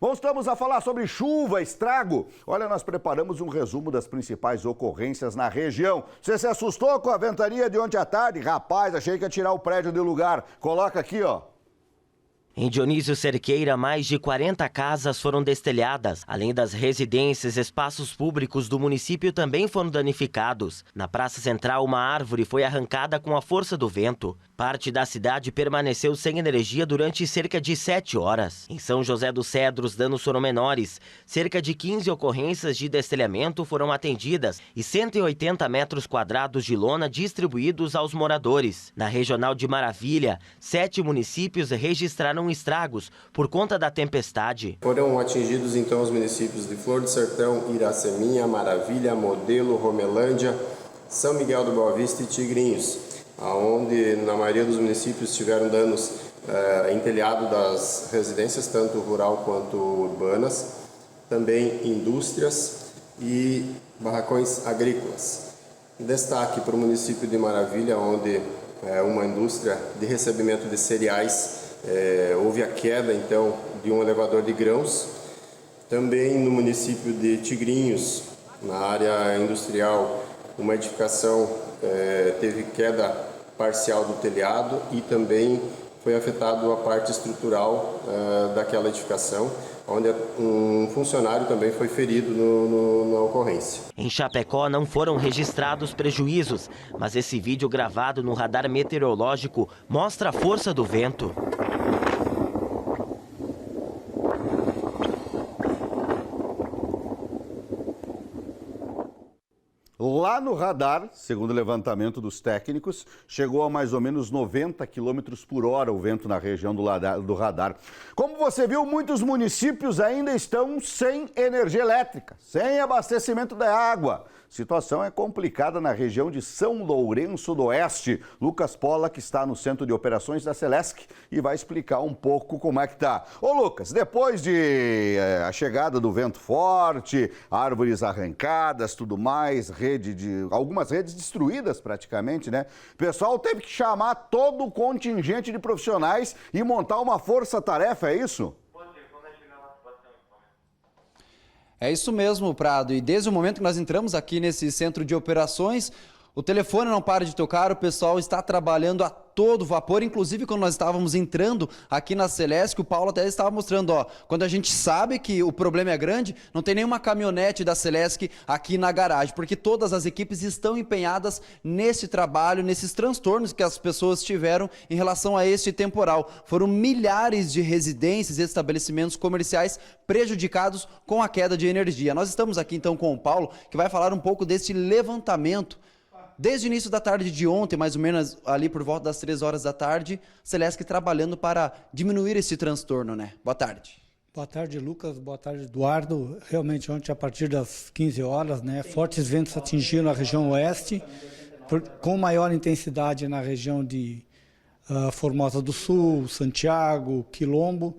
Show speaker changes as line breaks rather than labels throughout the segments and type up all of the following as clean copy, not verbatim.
Voltamos a falar sobre chuva, estrago. Olha, nós preparamos um resumo das principais ocorrências na região. Você se assustou com a ventania de ontem à tarde? Rapaz, achei que ia tirar o prédio do lugar. Coloca aqui, ó.
Em Dionísio Cerqueira, mais de 40 casas foram destelhadas. Além das residências, espaços públicos do município também foram danificados. Na Praça Central, uma árvore foi arrancada com a força do vento. Parte da cidade permaneceu sem energia durante cerca de 7 horas. Em São José dos Cedros, danos foram menores. Cerca de 15 ocorrências de destelhamento foram atendidas e 180 metros quadrados de lona distribuídos aos moradores. Na Regional de Maravilha, 7 municípios registraram estragos por conta da tempestade.
Foram atingidos então os municípios de Flor do Sertão, Iraceminha, Maravilha, Modelo, Romelândia, São Miguel do Boa Vista e Tigrinhos, onde na maioria dos municípios tiveram danos em telhado das residências, tanto rural quanto urbanas, também indústrias e barracões agrícolas. Destaque para o município de Maravilha, onde uma indústria de recebimento de cereais houve a queda, então, de um elevador de grãos. Também no município de Tigrinhos, na área industrial, uma edificação teve queda parcial do telhado e também foi afetado a parte estrutural daquela edificação, onde um funcionário também foi ferido na ocorrência.
Em Chapecó não foram registrados prejuízos, mas esse vídeo gravado no radar meteorológico mostra a força do vento.
Lá no radar, segundo o levantamento dos técnicos, chegou a mais ou menos 90 km por hora o vento na região do radar. Como você viu, muitos municípios ainda estão sem energia elétrica, sem abastecimento da água. A situação é complicada na região de São Lourenço do Oeste. Lucas Pola, que está no Centro de Operações da Celesc, e vai explicar um pouco como é que tá. Ô Lucas, depois de a chegada do vento forte, árvores arrancadas, tudo mais, algumas redes destruídas praticamente, né? O pessoal teve que chamar todo o contingente de profissionais e montar uma força-tarefa, é isso?
É isso mesmo, Prado. E desde o momento que nós entramos aqui nesse centro de operações, o telefone não para de tocar, o pessoal está trabalhando a todo vapor. Inclusive, quando nós estávamos entrando aqui na Celesc, o Paulo até estava mostrando, ó, quando a gente sabe que o problema é grande, não tem nenhuma caminhonete da Celesc aqui na garagem, porque todas as equipes estão empenhadas nesse trabalho, nesses transtornos que as pessoas tiveram em relação a este temporal. Foram milhares de residências e estabelecimentos comerciais prejudicados com a queda de energia. Nós estamos aqui então com o Paulo, que vai falar um pouco desse levantamento. Desde o início da tarde de ontem, mais ou menos ali por volta das 3 horas da tarde, Celesc trabalhando para diminuir esse transtorno, né? Boa tarde.
Boa tarde, Lucas. Boa tarde, Eduardo. Realmente ontem, a partir das 15 horas, né, fortes ventos atingiram a região oeste, com maior intensidade na região de Formosa do Sul, Santiago, Quilombo.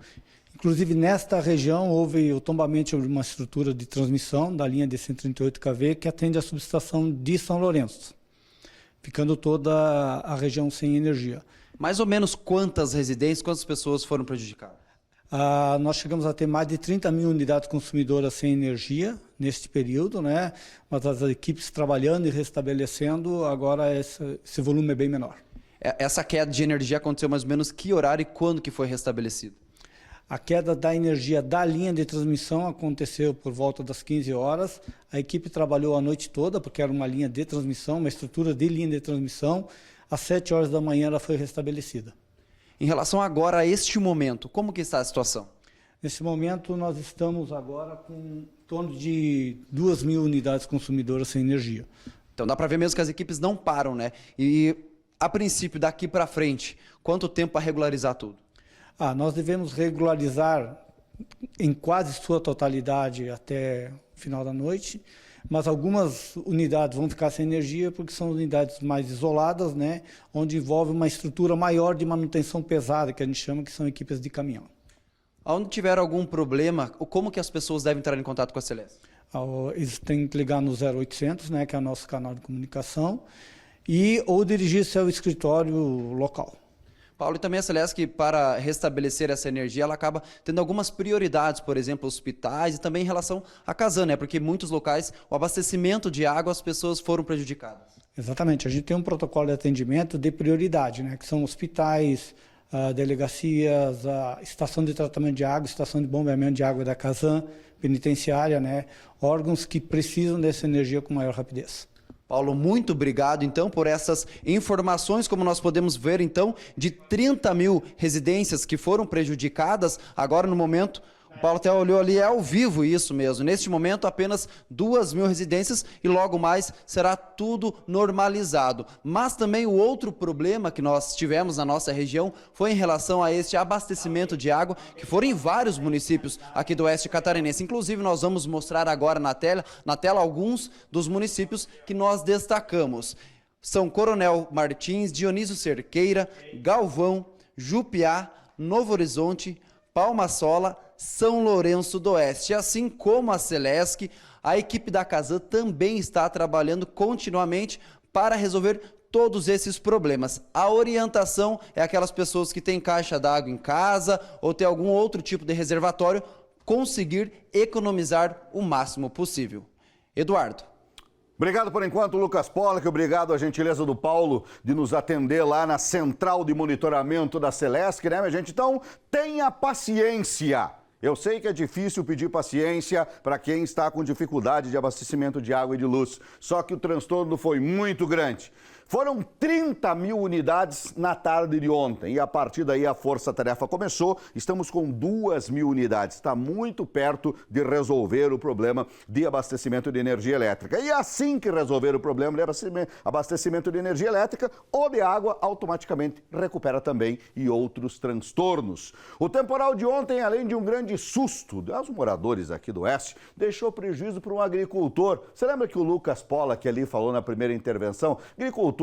Inclusive, nesta região, houve o tombamento de uma estrutura de transmissão da linha de 138 kV que atende à subestação de São Lourenço, ficando toda a região sem energia.
Mais ou menos quantas residências, quantas pessoas foram prejudicadas?
Nós chegamos a ter mais de 30 mil unidades consumidoras sem energia neste período, né? Mas as equipes trabalhando e restabelecendo, agora esse volume é bem menor.
Essa queda de energia aconteceu mais ou menos que horário e quando que foi restabelecido?
A queda da energia da linha de transmissão aconteceu por volta das 15 horas. A equipe trabalhou a noite toda, porque era uma linha de transmissão, uma estrutura de linha de transmissão. Às 7 horas da manhã ela foi restabelecida.
Em relação agora a este momento, como que está a situação?
Nesse momento nós estamos agora com em torno de 2 mil unidades consumidoras sem energia.
Então dá para ver mesmo que as equipes não param, né? E a princípio, daqui para frente, quanto tempo para regularizar tudo?
Nós devemos regularizar em quase sua totalidade até o final da noite, mas algumas unidades vão ficar sem energia porque são unidades mais isoladas, né, onde envolve uma estrutura maior de manutenção pesada, que a gente chama que são equipes de caminhão.
Onde tiver algum problema, como que as pessoas devem entrar em contato com a Celesc?
Eles têm que ligar no 0800, né, que é o nosso canal de comunicação, ou dirigir-se ao escritório local.
Paulo, e também a Celesc, para restabelecer essa energia, ela acaba tendo algumas prioridades, por exemplo, hospitais e também em relação à Casan, né? Porque em muitos locais o abastecimento de água as pessoas foram prejudicadas.
Exatamente, a gente tem um protocolo de atendimento de prioridade, né? Que são hospitais, delegacias, a estação de tratamento de água, estação de bombeamento de água da Casan, penitenciária, né? Órgãos que precisam dessa energia com maior rapidez.
Paulo, muito obrigado, então, por essas informações. Como nós podemos ver, então, de 30 mil residências que foram prejudicadas, agora no momento, o Paulo até olhou ali, é ao vivo isso mesmo. Neste momento, apenas 2 mil residências e logo mais será tudo normalizado. Mas também o outro problema que nós tivemos na nossa região foi em relação a este abastecimento de água, que foram em vários municípios aqui do Oeste Catarinense. Inclusive, nós vamos mostrar agora na tela alguns dos municípios que nós destacamos. São Coronel Martins, Dionísio Cerqueira, Galvão, Jupiá, Novo Horizonte, Palma-Sola, São Lourenço do Oeste. Assim como a Celesc, a equipe da Casan também está trabalhando continuamente para resolver todos esses problemas. A orientação é aquelas pessoas que têm caixa d'água em casa ou tem algum outro tipo de reservatório, conseguir economizar o máximo possível. Eduardo.
Obrigado por enquanto, Lucas Pollack. Obrigado à gentileza do Paulo de nos atender lá na central de monitoramento da Celesc, né, minha gente? Então, tenha paciência. Eu sei que é difícil pedir paciência para quem está com dificuldade de abastecimento de água e de luz. Só que o transtorno foi muito grande. Foram 30 mil unidades na tarde de ontem e a partir daí a força-tarefa começou. Estamos com 2 mil unidades. Está muito perto de resolver o problema de abastecimento de energia elétrica. E assim que resolver o problema de abastecimento de energia elétrica, o de água automaticamente recupera também e outros transtornos. O temporal de ontem, além de um grande susto aos moradores aqui do Oeste, deixou prejuízo para um agricultor. Você lembra que o Lucas Pollack ali falou na primeira intervenção? Agricultor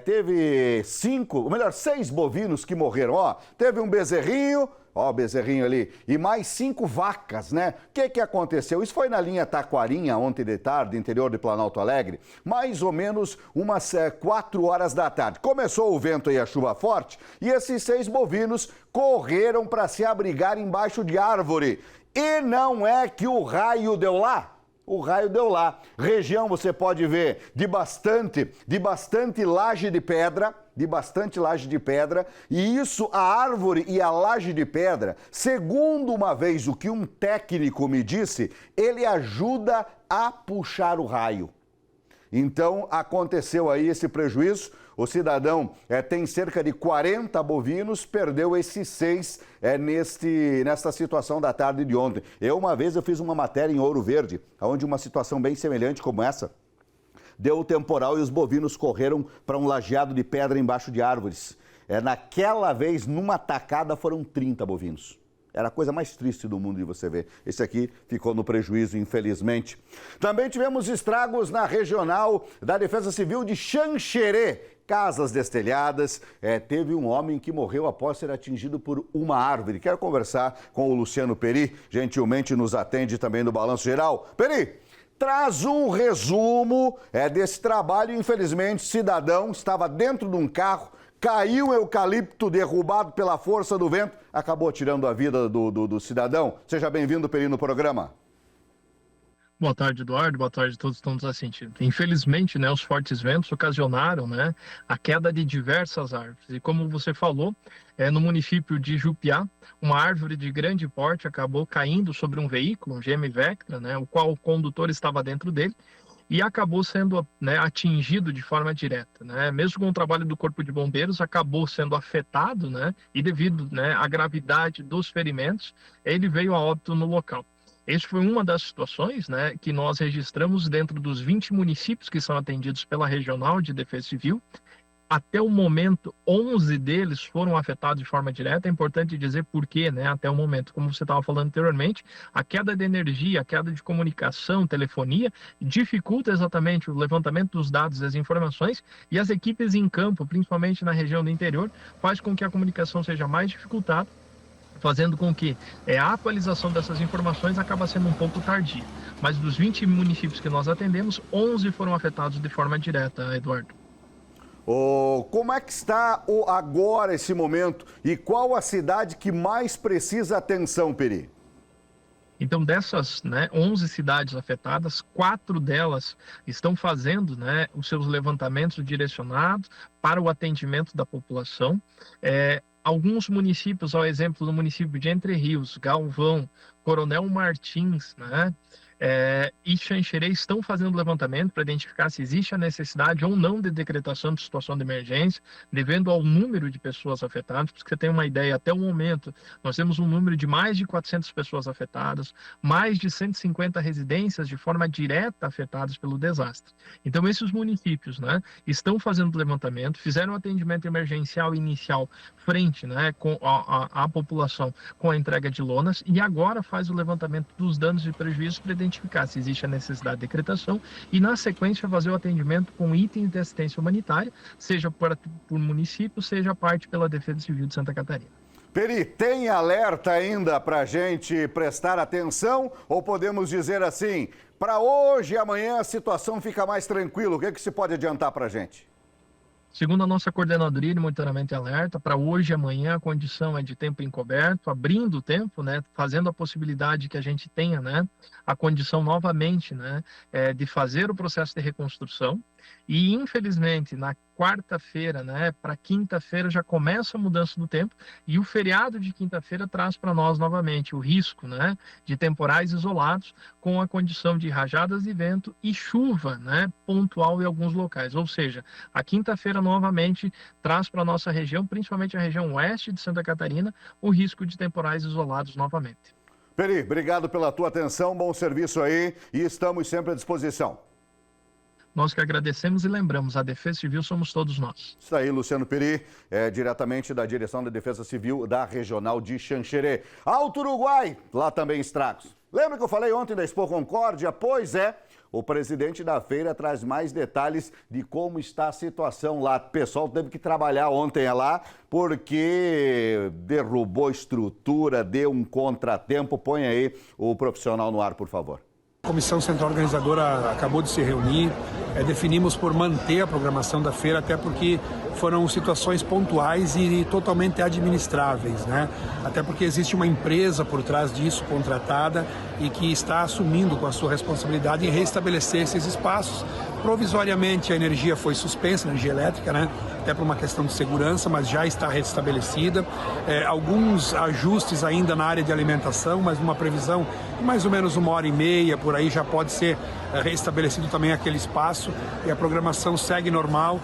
teve 6 bovinos que morreram. Ó, teve um bezerrinho, ó o bezerrinho ali, e mais 5 vacas, né? O que aconteceu? Isso foi na linha Taquarinha, ontem de tarde, interior de Planalto Alegre, mais ou menos umas 4 horas da tarde. Começou o vento e a chuva forte, e esses 6 bovinos correram para se abrigar embaixo de árvore. E não é que o raio deu lá? O raio deu lá. Região, você pode ver, de bastante laje de pedra, e isso, a árvore e a laje de pedra, segundo uma vez o que um técnico me disse, ele ajuda a puxar o raio. Então, aconteceu aí esse prejuízo. O cidadão tem cerca de 40 bovinos, perdeu esses 6 nesta situação da tarde de ontem. Uma vez eu fiz uma matéria em Ouro Verde, onde uma situação bem semelhante como essa, deu o temporal e os bovinos correram para um lajeado de pedra embaixo de árvores. Naquela vez, numa tacada, foram 30 bovinos. Era a coisa mais triste do mundo de você ver. Esse aqui ficou no prejuízo, infelizmente. Também tivemos estragos na regional da Defesa Civil de Xanxerê. Casas destelhadas. Teve um homem que morreu após ser atingido por uma árvore. Quero conversar com o Luciano Peri. Gentilmente nos atende também no Balanço Geral. Peri, traz um resumo desse trabalho. Infelizmente, o cidadão estava dentro de um carro, caiu um eucalipto derrubado pela força do vento, acabou tirando a vida do cidadão. Seja bem-vindo, Peri, no programa.
Boa tarde, Eduardo. Boa tarde a todos que estão nos assistindo. Infelizmente, os fortes ventos ocasionaram, a queda de diversas árvores. E como você falou, no município de Jupiá, uma árvore de grande porte acabou caindo sobre um veículo, um GM Vectra, o qual o condutor estava dentro dele, e acabou sendo atingido de forma direta. Mesmo com o trabalho do Corpo de Bombeiros, acabou sendo afetado, e devido à gravidade dos ferimentos, ele veio a óbito no local. Essa foi uma das situações que nós registramos dentro dos 20 municípios que são atendidos pela Regional de Defesa Civil. Até o momento, 11 deles foram afetados de forma direta. É importante dizer por quê, até o momento. Como você estava falando anteriormente, a queda de energia, a queda de comunicação, telefonia, dificulta exatamente o levantamento dos dados e das informações, e as equipes em campo, principalmente na região do interior, faz com que a comunicação seja mais dificultada, fazendo com que a atualização dessas informações acaba sendo um pouco tardia. Mas dos 20 municípios que nós atendemos, 11 foram afetados de forma direta, Eduardo.
Como é que está agora esse momento e qual a cidade que mais precisa atenção, Peri?
Então, dessas 11 cidades afetadas, 4 delas estão fazendo os seus levantamentos direcionados para o atendimento da população. Alguns municípios, ao exemplo do município de Entre Rios, Galvão, Coronel Martins, e Xanxerê estão fazendo levantamento para identificar se existe a necessidade ou não de decretação de situação de emergência, devendo ao número de pessoas afetadas. Para você ter uma ideia, até o momento, nós temos um número de mais de 400 pessoas afetadas, mais de 150 residências de forma direta afetadas pelo desastre. Então, esses municípios estão fazendo levantamento, fizeram atendimento emergencial inicial frente com a população com a entrega de lonas e agora faz o levantamento dos danos e prejuízos para identificar se existe a necessidade de decretação e, na sequência, fazer o atendimento com itens de assistência humanitária, seja por município, seja parte pela Defesa Civil de Santa Catarina.
Peri, tem alerta ainda para a gente prestar atenção ou podemos dizer assim, para hoje e amanhã a situação fica mais tranquila? O que se pode adiantar para a gente?
Segundo a nossa coordenadoria de monitoramento e alerta, para hoje e amanhã a condição é de tempo encoberto, abrindo o tempo, fazendo a possibilidade que a gente tenha, a condição novamente, de fazer o processo de reconstrução. E, infelizmente, na quarta-feira, para quinta-feira já começa a mudança do tempo e o feriado de quinta-feira traz para nós novamente o risco, de temporais isolados com a condição de rajadas de vento e chuva, pontual em alguns locais. Ou seja, a quinta-feira novamente traz para a nossa região, principalmente a região oeste de Santa Catarina, o risco de temporais isolados novamente.
Peri, obrigado pela tua atenção, bom serviço aí e estamos sempre à disposição.
Nós que agradecemos e lembramos, a Defesa Civil somos todos nós.
Isso aí, Luciano Peri, diretamente da Direção da Defesa Civil da Regional de Xanxerê. Alto Uruguai, lá também estragos. Lembra que eu falei ontem da Expo Concórdia? Pois é, o presidente da feira traz mais detalhes de como está a situação lá. O pessoal teve que trabalhar ontem lá porque derrubou estrutura, deu um contratempo. Põe aí o profissional no ar, por favor.
A Comissão Central Organizadora acabou de se reunir, definimos por manter a programação da feira, até porque foram situações pontuais e totalmente administráveis, Até porque existe uma empresa por trás disso, contratada, e que está assumindo com a sua responsabilidade em restabelecer esses espaços. Provisoriamente a energia foi suspensa, energia elétrica, até por uma questão de segurança, mas já está restabelecida. Alguns ajustes ainda na área de alimentação, mas numa previsão de mais ou menos 1h30, por aí já pode ser restabelecido também aquele espaço e a programação segue normal.